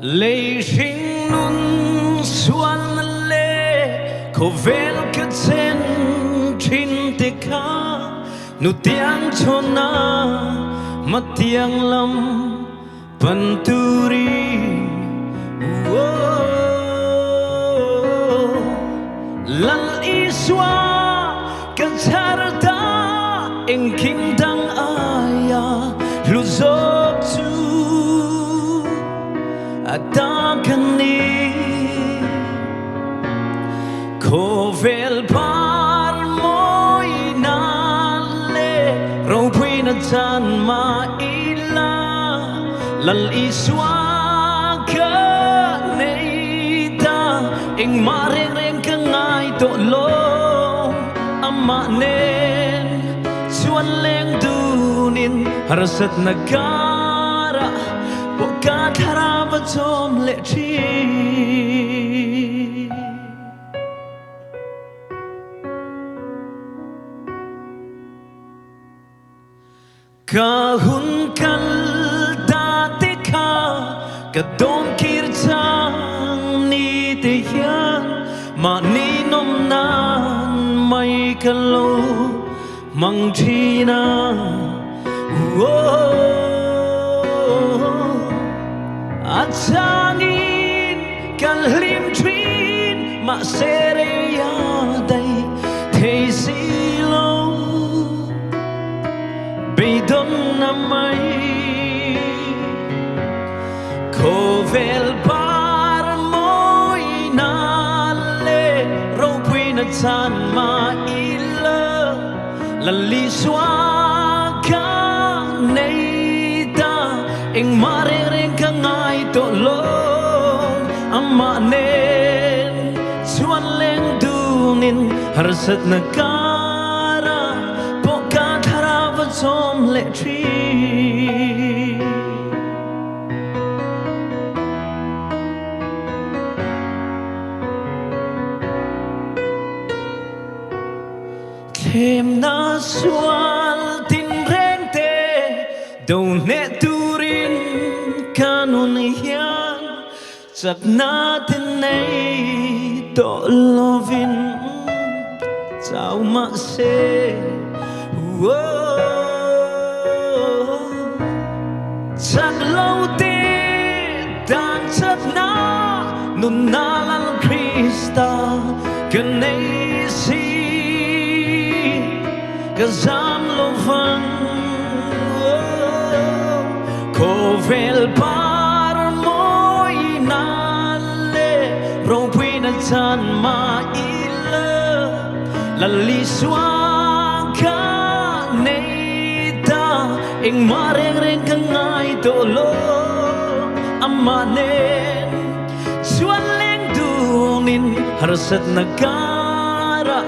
lệ sinh nun xuân lệ khổ vel cái trên trên tê khá nu tiếng cho na mất tiếng lắm panturi lal iswa kacarta ing kindang aya luzok tu adakani kovel par moi nale ropina tan ma ila lal iswa ka neita ing mareng reng kangai to lo ama nen chuan leng dunin harasat nagara boka thara ba chom le thi ka hun kal da te kha ka don kir chang ni te hian ma ni nom nan mai ka lo mang thi na atangin kal lim twin ma sere ya dai thei si lo be don na mai kovel par moi na le ro pwina tan ma ila lali swa ka neita ing mare reng ka ngai to lo amma nen chuan leng dunin harsat na kara poka thara va chom le thi thêm na xuân tin reng te đâu nè turin kanun hian chắc na tin này to lovin chào ma se chắc lâu te dan chắc na nun na lan Krista can nei si Gazam lovan kovel par moi nale ropina tan ma ila lali swa ka neita ing mareng reng kangai to lo amanen chuan leng dunin harsat nagara